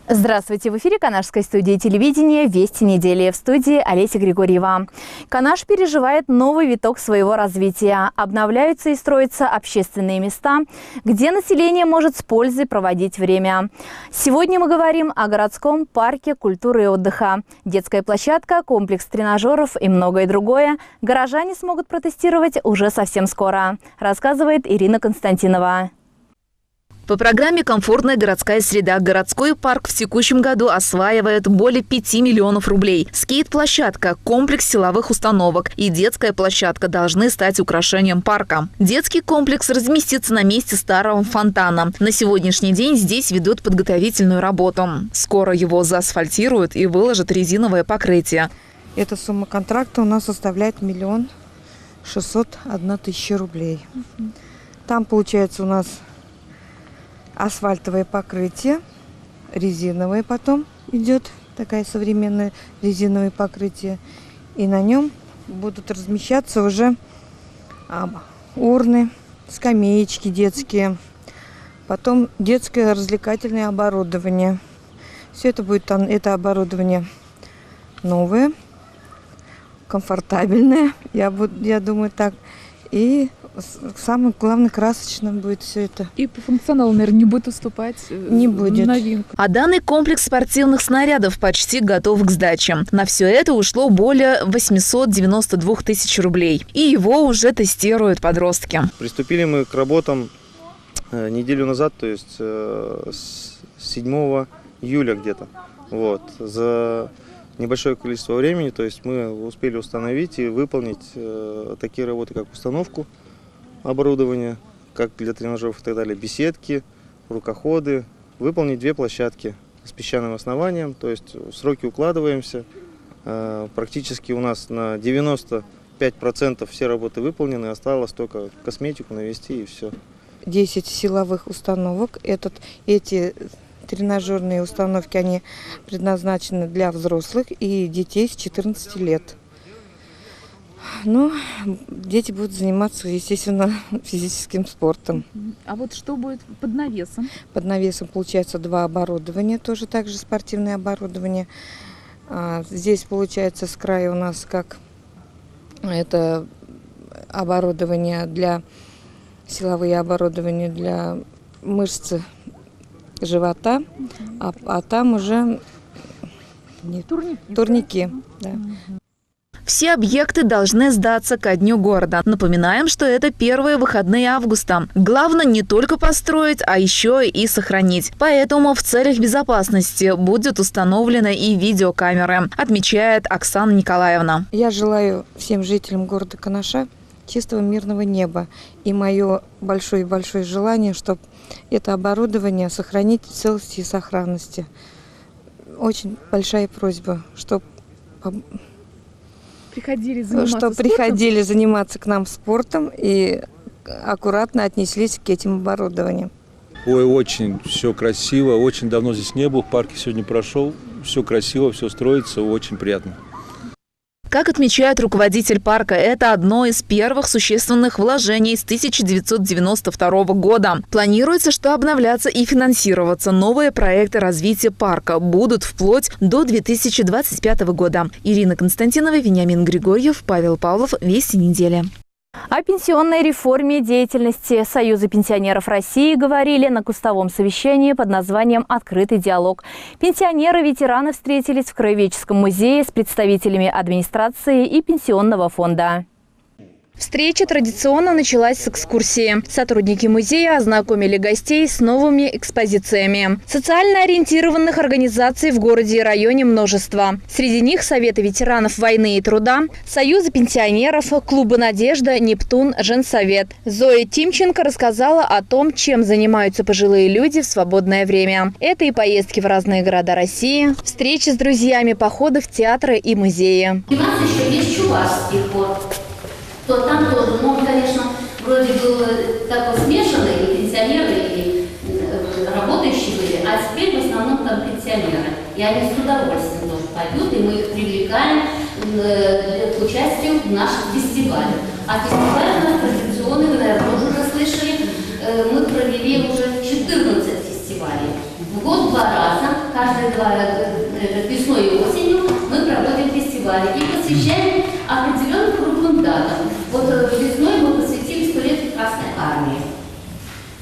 Здравствуйте! В эфире Канашской студии телевидения «Вести недели». В студии Олеся Григорьева. Канаш переживает новый виток своего развития. Обновляются и строятся общественные места, где население может с пользой проводить время. Сегодня мы говорим о городском парке культуры и отдыха. Детская площадка, комплекс тренажеров и многое другое горожане смогут протестировать уже совсем скоро, рассказывает Ирина Константинова. По программе «Комфортная городская среда» городской парк в текущем году осваивает более 5 миллионов рублей. Скейт-площадка, комплекс силовых установок и детская площадка должны стать украшением парка. Детский комплекс разместится на месте старого фонтана. На сегодняшний день здесь ведут подготовительную работу. Скоро его заасфальтируют и выложат резиновое покрытие. Эта сумма контракта у нас составляет 1 601 000 рублей. Там получается у нас асфальтовое покрытие, резиновое потом идет, такая современное резиновое покрытие. И на нем будут размещаться уже урны, скамеечки детские, потом детское развлекательное оборудование. Все это будет, это оборудование новое, комфортабельное, я думаю так. И самое главное, красочно будет все это. И по функционалу, наверное, не будет уступать новинку. А данный комплекс спортивных снарядов почти готов к сдаче. На все это ушло более 892 000 рублей. И его уже тестируют подростки. Приступили мы к работам неделю назад, то есть с 7 июля где-то. Вот. За небольшое количество времени, то есть мы успели установить и выполнить такие работы, как установку оборудования, как для тренажеров и так далее, беседки, рукоходы, выполнить 2 площадки с песчаным основанием, то есть в сроки укладываемся, практически у нас на 95% все работы выполнены, осталось только косметику навести и все. 10 силовых установок, эти тренажерные установки, они предназначены для взрослых и детей с 14 лет. Но дети будут заниматься, естественно, физическим спортом. А вот что будет под навесом? Под навесом получается 2 оборудования, тоже также спортивное оборудование. Здесь получается с края у нас как это оборудование силовые оборудования для мышц живота, а там уже турники. Да. Все объекты должны сдаться ко дню города. Напоминаем, что это первые выходные августа. Главное не только построить, а еще и сохранить. Поэтому в целях безопасности будет установлена и видеокамеры, отмечает Оксана Николаевна. Я желаю всем жителям города Канаша чистого мирного неба. И мое большое желание, чтобы это оборудование сохранить в целости и сохранности. Очень большая просьба, чтобы приходили заниматься к нам спортом и аккуратно отнеслись к этим оборудованиям. Ой, очень все красиво, очень давно здесь не был, в парке сегодня прошел, все красиво, все строится, очень приятно. Как отмечает руководитель парка, это одно из первых существенных вложений с 1992 года. Планируется, что обновляться и финансироваться новые проекты развития парка будут вплоть до 2025 года. Ирина Константинова, Вениамин Григорьев, Павел Павлов. Вести недели. О пенсионной реформе деятельности Союза пенсионеров России говорили на кустовом совещании под названием «Открытый диалог». Пенсионеры-ветераны встретились в Краеведческом музее с представителями администрации и пенсионного фонда. Встреча традиционно началась с экскурсии. Сотрудники музея ознакомили гостей с новыми экспозициями. Социально ориентированных организаций в городе и районе множество. Среди них Советы ветеранов войны и труда, Союзы пенсионеров, клубы «Надежда», «Нептун», «Женсовет». Зоя Тимченко рассказала о том, чем занимаются пожилые люди в свободное время. Это и поездки в разные города России, встречи с друзьями, походы в театры и музеи. У нас еще есть чувашский хор. То там тоже, он, конечно, вроде был такой смешанный, и пенсионеры, и работающие были, а теперь в основном там пенсионеры. И они с удовольствием тоже поют, и мы их привлекаем к участию в наших фестивалях. А фестиваль у нас традиционный, вы, наверное, тоже уже слышали, мы провели уже 14 фестивалей. В год 2 раза, каждый бывает весной и осенью, мы проводим фестивали и посвящаем определенным крупным датам. Вот весной мы посвятили 100 лет Красной Армии.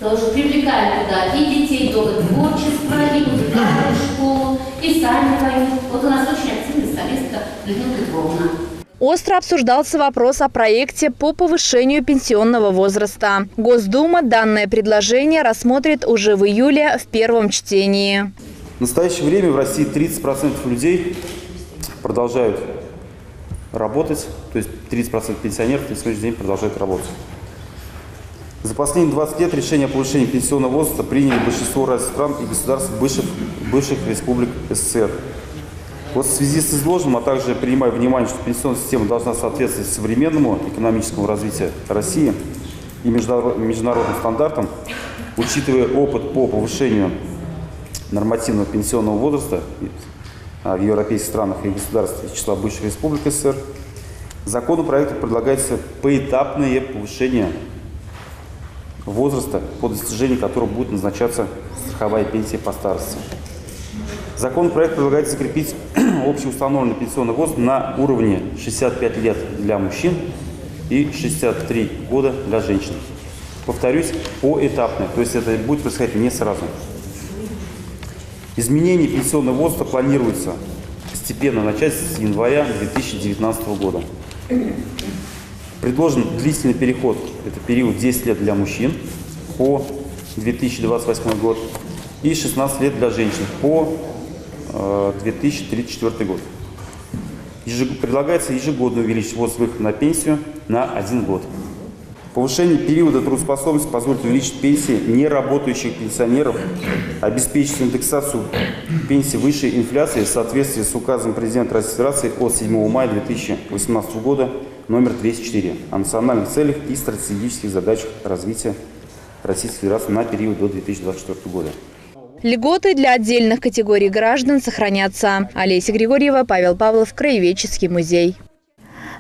Тоже привлекаем туда и детей дома творчества, и музыкальную школу, и сами поют. Вот у нас очень активная солистка Людмила Петровна. Остро обсуждался вопрос о проекте по повышению пенсионного возраста. Госдума данное предложение рассмотрит уже в июле в первом чтении. В настоящее время в России 30% людей продолжают работать, то есть 30% пенсионеров на сегодняшний день продолжают работать. За последние 20 лет решение о повышении пенсионного возраста приняли большинство развитых стран и государств бывших республик СССР. Вот в связи с изложенным, а также принимая внимание, что пенсионная система должна соответствовать современному экономическому развитию России и международным стандартам, учитывая опыт по повышению нормативного пенсионного возраста в европейских странах и государствах из числа бывших республик СССР, законопроектом предлагается поэтапное повышение возраста, по достижению которого будет назначаться страховая пенсия по старости. Законопроект предлагает закрепить общеустановленный пенсионный возраст на уровне 65 лет для мужчин и 63 года для женщин. Повторюсь, поэтапно, то есть это будет происходить не сразу. Изменение пенсионного возраста планируется постепенно начать с января 2019 года. Предложен длительный переход, это период 10 лет для мужчин по 2028 год и 16 лет для женщин по 2034 год. Предлагается ежегодно увеличить возраст выхода на пенсию на 1 год. Повышение периода трудоспособности позволит увеличить пенсии неработающих пенсионеров, обеспечить индексацию пенсий выше инфляции в соответствии с указом президента Российской Федерации от 7 мая 2018 года номер 204 о национальных целях и стратегических задачах развития Российской Федерации на период до 2024 года. Льготы для отдельных категорий граждан сохранятся. Олеся Григорьева, Павел Павлов, Краеведческий музей.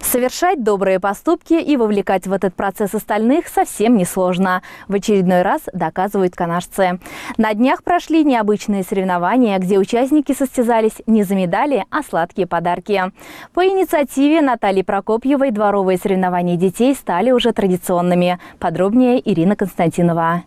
Совершать добрые поступки и вовлекать в этот процесс остальных совсем несложно. В очередной раз доказывают канашцы. На днях прошли необычные соревнования, где участники состязались не за медали, а сладкие подарки. По инициативе Натальи Прокопьевой дворовые соревнования детей стали уже традиционными. Подробнее Ирина Константинова.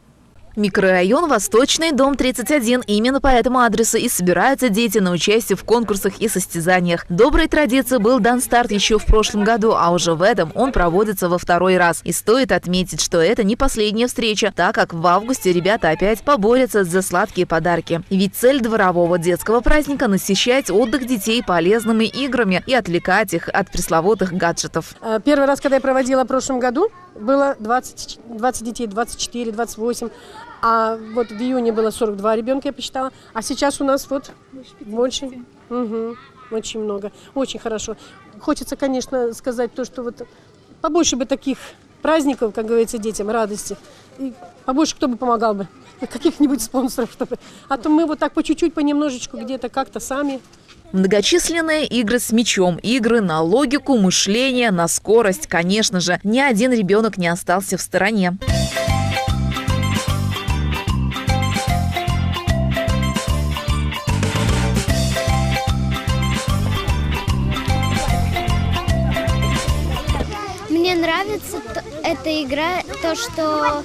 Микрорайон Восточный, дом 31. Именно по этому адресу и собираются дети на участие в конкурсах и состязаниях. Доброй традиции был дан старт еще в прошлом году, а уже в этом он проводится во второй раз. И стоит отметить, что это не последняя встреча, так как в августе ребята опять поборются за сладкие подарки. Ведь цель дворового детского праздника – насыщать отдых детей полезными играми и отвлекать их от пресловутых гаджетов. Первый раз, когда я проводила в прошлом году, было 20 детей, 24, 28. А вот в июне было 42 ребенка, я посчитала. А сейчас у нас вот больше. Угу, очень много. Очень хорошо. Хочется, конечно, сказать то, что вот побольше бы таких праздников, как говорится, детям, радости. И побольше кто бы помогал бы. Каких-нибудь спонсоров, чтобы. А то мы вот так по чуть-чуть, понемножечку где-то как-то сами. Многочисленные игры с мячом, игры на логику, мышление, на скорость. Конечно же, ни один ребенок не остался в стороне. Мне нравится эта игра, то, что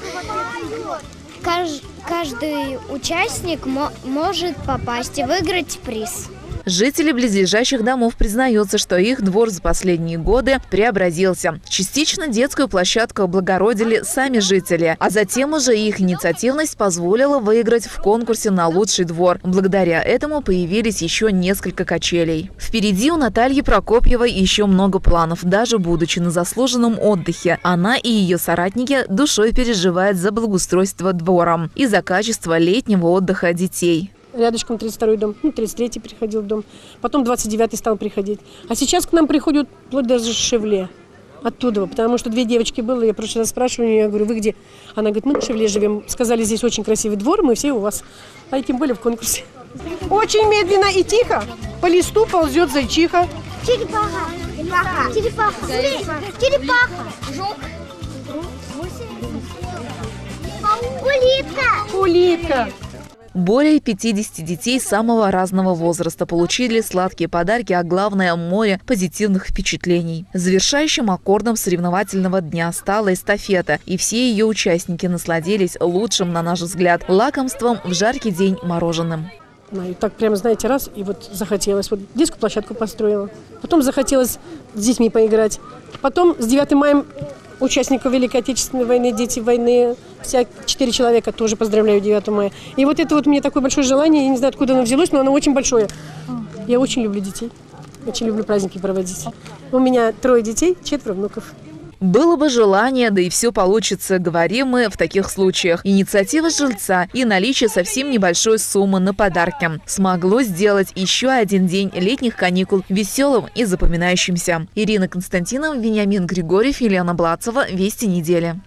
каждый участник может попасть и выиграть приз. Жители близлежащих домов признаются, что их двор за последние годы преобразился. Частично детскую площадку облагородили сами жители, а затем уже их инициативность позволила выиграть в конкурсе на лучший двор. Благодаря этому появились еще несколько качелей. Впереди у Натальи Прокопьевой еще много планов, даже будучи на заслуженном отдыхе. Она и ее соратники душой переживают за благоустройство двора и за качество летнего отдыха детей. Рядышком 32-й дом, 33-й приходил в дом, потом 29-й стал приходить. А сейчас к нам приходят вплоть даже Шевле, оттуда, потому что 2 девочки было, я в прошлый раз спрашиваю, я говорю, вы где? Она говорит, мы в Шевле живем, сказали, здесь очень красивый двор, мы все у вас, а этим были в конкурсе. Очень медленно и тихо, по листу ползет зайчиха. Черепаха, черепаха, черепаха, жук, улитка. Улитка. Более 50 детей самого разного возраста получили сладкие подарки, а главное – море позитивных впечатлений. Завершающим аккордом соревновательного дня стала эстафета, и все ее участники насладились лучшим, на наш взгляд, лакомством в жаркий день мороженым. И так прямо, знаете, раз, и вот захотелось. Вот детскую площадку построила. Потом захотелось с детьми поиграть. Потом с 9 мая участников Великой Отечественной войны, дети войны, 4 человека тоже поздравляю 9 мая. И вот это вот мне такое большое желание, я не знаю, откуда оно взялось, но оно очень большое. Я очень люблю детей, очень люблю праздники проводить. У меня 3 детей, 4 внуков. Было бы желание, да и все получится, говорим мы в таких случаях. Инициатива жильца и наличие совсем небольшой суммы на подарки смогло сделать еще один день летних каникул веселым и запоминающимся. Ирина Константинова, Вениамин Григорьев, Елена Блацова. Вести недели.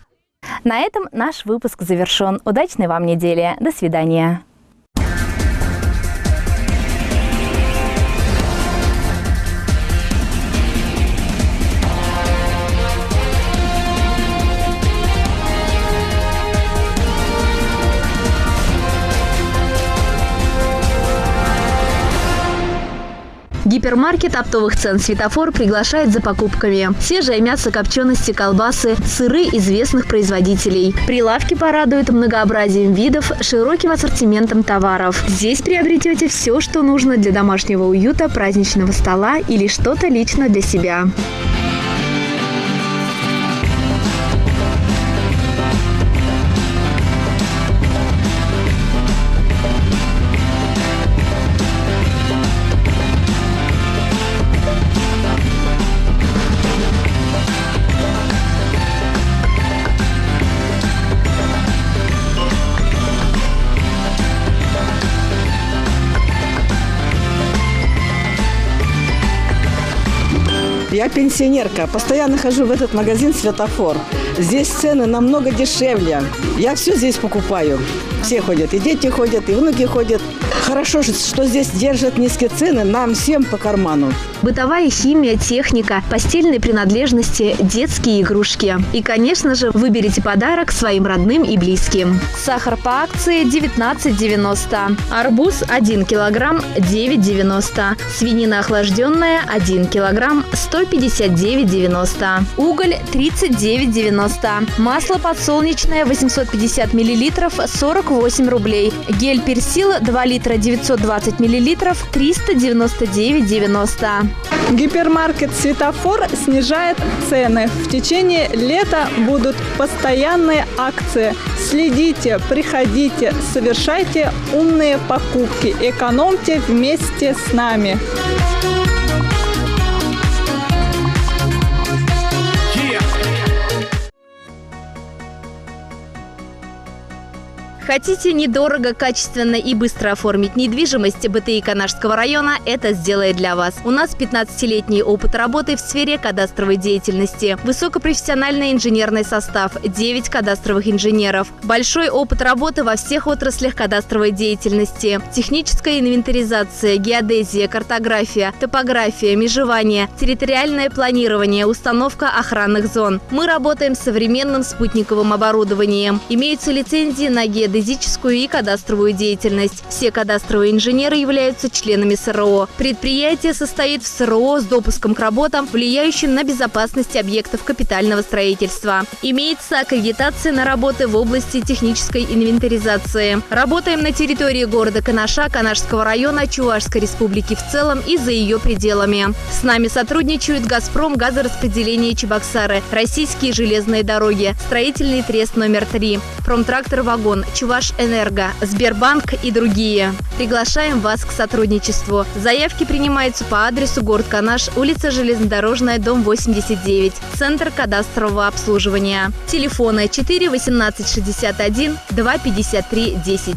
На этом наш выпуск завершен. Удачной вам недели. До свидания. Гипермаркет оптовых цен «Светофор» приглашает за покупками. Свежее мясо, копчености, колбасы, сыры известных производителей. Прилавки порадуют многообразием видов, широким ассортиментом товаров. Здесь приобретете все, что нужно для домашнего уюта, праздничного стола или что-то лично для себя. Я пенсионерка, постоянно хожу в этот магазин «Светофор». Здесь цены намного дешевле. Я все здесь покупаю. Все ходят, и дети ходят, и внуки ходят. Хорошо, что здесь держат низкие цены, нам всем по карману. Бытовая химия, техника, постельные принадлежности, детские игрушки. И, конечно же, выберите подарок своим родным и близким. Сахар по акции 19,90. Арбуз 1 килограмм 9,90. Свинина охлажденная 1 килограмм 159,90. Уголь 39,90. Масло подсолнечное 850 миллилитров 48 рублей. Гель персил 2 литра 920 миллилитров 399,90. Гипермаркет «Светофор» снижает цены. В течение лета будут постоянные акции. Следите, приходите, совершайте умные покупки. Экономьте вместе с нами. Хотите недорого, качественно и быстро оформить недвижимость? БТИ Канашского района это сделает для вас. У нас 15-летний опыт работы в сфере кадастровой деятельности. Высокопрофессиональный инженерный состав, 9 кадастровых инженеров. Большой опыт работы во всех отраслях кадастровой деятельности. Техническая инвентаризация, геодезия, картография, топография, межевание, территориальное планирование, установка охранных зон. Мы работаем с современным спутниковым оборудованием. Имеются лицензии на геодезию и кадастровую деятельность. Все кадастровые инженеры являются членами СРО. Предприятие состоит в СРО с допуском к работам, влияющим на безопасность объектов капитального строительства. Имеется аккредитация на работы в области технической инвентаризации. Работаем на территории города Канаша, Канашского района, Чувашской республики в целом и за ее пределами. С нами сотрудничают «Газпром», газораспределение Чебоксары, Российские железные дороги, строительный трест номер 3, Промтрактор-вагон, Чувашэнерго, Сбербанк и другие. Приглашаем вас к сотрудничеству. Заявки принимаются по адресу город Канаш, улица Железнодорожная, дом 89, Центр кадастрового обслуживания. Телефоны 4 18 61 2 53 10.